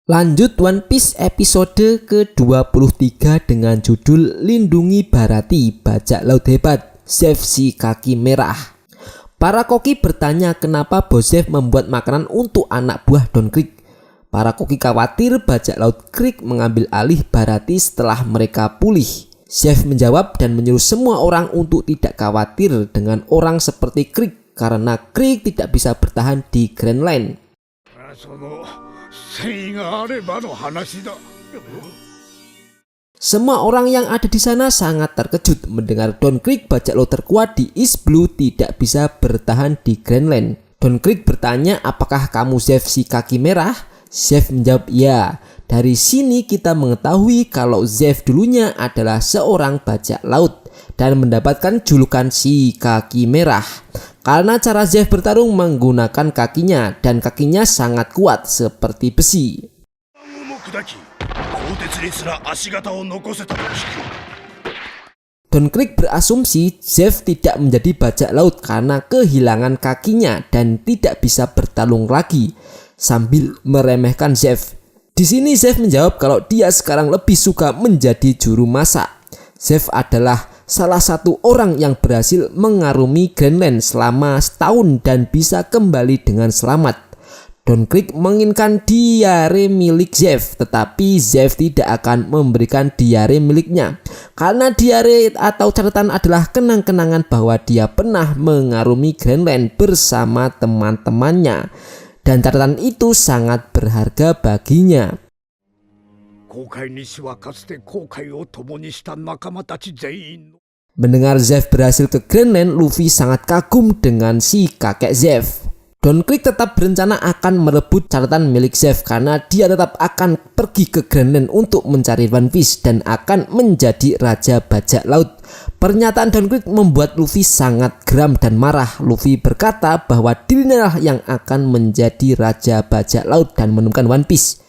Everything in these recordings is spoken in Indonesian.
Lanjut One Piece episode ke-23 dengan judul Lindungi Baratie, bajak laut hebat, Zeff si kaki merah. Para koki bertanya kenapa bos Zeff membuat makanan untuk anak buah Don Krieg. Para koki khawatir bajak laut Krieg mengambil alih Baratie setelah mereka pulih. Zeff menjawab dan menyuruh semua orang untuk tidak khawatir dengan orang seperti Krieg karena Krieg tidak bisa bertahan di Grand Line. Semua orang yang ada di sana sangat terkejut mendengar Don Krieg, bajak laut terkuat di East Blue, tidak bisa bertahan di Grand Line. Don Krieg bertanya, apakah kamu Zeff si kaki merah? Zeff menjawab, ya. Dari sini kita mengetahui kalau Zeff dulunya adalah seorang bajak laut dan mendapatkan julukan si kaki merah karena cara Zeff bertarung menggunakan kakinya dan kakinya sangat kuat seperti besi. Don Krieg berasumsi Zeff tidak menjadi bajak laut karena kehilangan kakinya dan tidak bisa bertarung lagi, sambil meremehkan Zeff. Di sini Zeff menjawab kalau dia sekarang lebih suka menjadi juru masak. Zeff adalah salah satu orang yang berhasil mengarungi Grand Line selama setahun dan bisa kembali dengan selamat. Don Krieg menginginkan diare milik Zeff, tetapi Zeff tidak akan memberikan diare miliknya karena diare atau catatan adalah kenang-kenangan bahwa dia pernah mengarungi Grand Line bersama teman-temannya dan catatan itu sangat berharga baginya. Mendengar Zeff berhasil ke Grand Line, Luffy sangat kagum dengan si kakek Zeff. Don Krieg tetap berencana akan merebut catatan milik Zeff karena dia tetap akan pergi ke Grand Line untuk mencari One Piece dan akan menjadi raja bajak laut. Pernyataan Don Krieg membuat Luffy sangat geram dan marah. Luffy berkata bahwa dirinya lah yang akan menjadi raja bajak laut dan menemukan One Piece.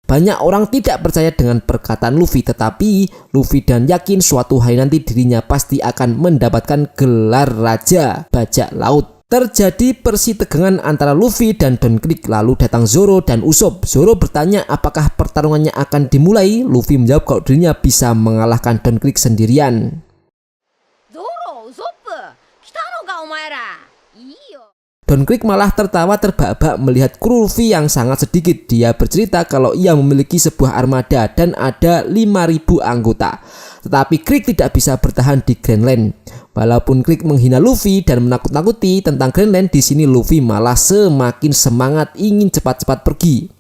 Banyak orang tidak percaya dengan perkataan Luffy, tetapi Luffy dan yakin suatu hari nanti dirinya pasti akan mendapatkan gelar raja bajak laut. Terjadi persitegangan antara Luffy dan Don Krieg, lalu datang Zoro dan Usopp. Zoro bertanya apakah pertarungannya akan dimulai. Luffy menjawab kalau dirinya bisa mengalahkan Don Krieg sendirian. Don Krieg malah tertawa terbahak-bahak melihat kru Luffy yang sangat sedikit. Dia bercerita kalau ia memiliki sebuah armada dan ada 5.000 anggota. Tetapi Krieg tidak bisa bertahan di Grand Line. Walaupun Krieg menghina Luffy dan menakut-nakuti tentang Grand Line, di sini Luffy malah semakin semangat ingin cepat-cepat pergi.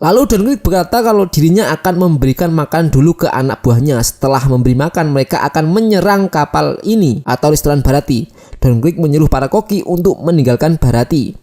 Lalu Don Krieg berkata kalau dirinya akan memberikan makan dulu ke anak buahnya. Setelah memberi makan, mereka akan menyerang kapal ini atau restoran Baratie. Don Krieg menyuruh para koki untuk meninggalkan Baratie.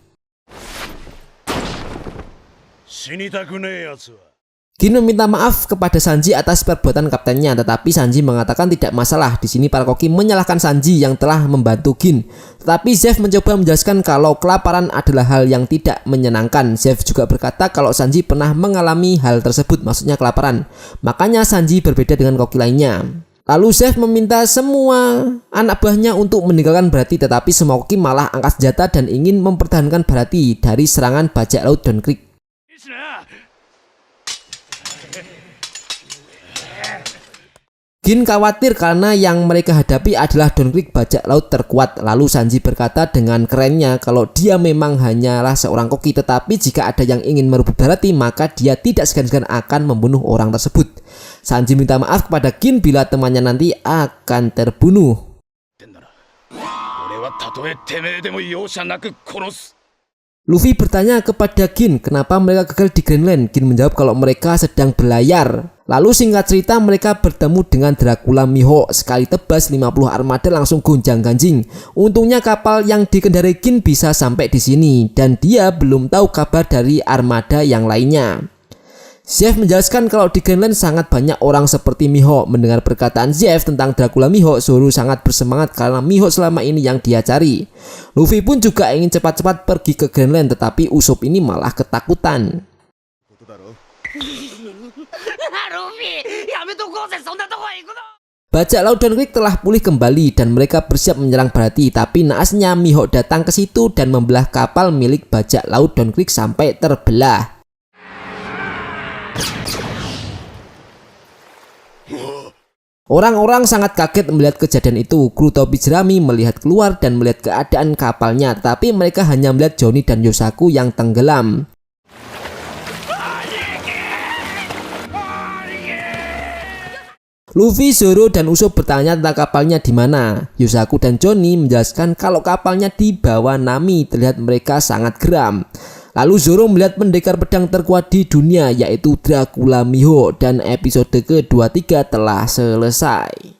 Gin meminta maaf kepada Sanji atas perbuatan kaptennya, tetapi Sanji mengatakan tidak masalah. Di sini para koki menyalahkan Sanji yang telah membantu Gin. Tetapi Zeff mencoba menjelaskan kalau kelaparan adalah hal yang tidak menyenangkan. Zeff juga berkata kalau Sanji pernah mengalami hal tersebut, maksudnya kelaparan. Makanya Sanji berbeda dengan koki lainnya. Lalu Zeff meminta semua anak buahnya untuk meninggalkan Baratie, tetapi semua koki malah angkat senjata dan ingin mempertahankan Baratie dari serangan bajak laut Don Krieg. Gin khawatir karena yang mereka hadapi adalah Don Krieg, bajak laut terkuat. Lalu Sanji berkata dengan kerennya kalau dia memang hanyalah seorang koki, tetapi jika ada yang ingin merebut Baratie maka dia tidak segan-segan akan membunuh orang tersebut. Sanji minta maaf kepada Gin bila temannya nanti akan terbunuh. Luffy bertanya kepada Gin kenapa mereka gagal di Grand Line. Gin menjawab kalau mereka sedang berlayar. Lalu singkat cerita mereka bertemu dengan Dracula Mihawk. Sekali tebas 50 armada langsung gonjang-ganjing. Untungnya kapal yang dikendarai Gin bisa sampai di sini dan dia belum tahu kabar dari armada yang lainnya. Zeff menjelaskan kalau di Grand Line sangat banyak orang seperti Mihawk. Mendengar perkataan Zeff tentang Dracula Mihawk, Zoro sangat bersemangat karena Mihawk selama ini yang dia cari. Luffy pun juga ingin cepat-cepat pergi ke Grand Line, tetapi Usopp ini malah ketakutan. Bajak laut Don Krieg telah pulih kembali dan mereka bersiap menyerang Bharati, tapi naasnya Mihawk datang ke situ dan membelah kapal milik bajak laut Don Krieg sampai terbelah. Orang-orang sangat kaget melihat kejadian itu. Kru topi jerami melihat keluar dan melihat keadaan kapalnya, tapi mereka hanya melihat Johnny dan Yosaku yang tenggelam. Luffy, Zoro, dan Usopp bertanya tentang kapalnya di mana. Yosaku dan Johnny menjelaskan kalau kapalnya di bawah Nami. Terlihat mereka sangat geram. Lalu Zoro melihat pendekar pedang terkuat di dunia, yaitu Dracula Mihawk, dan episode ke-23 telah selesai.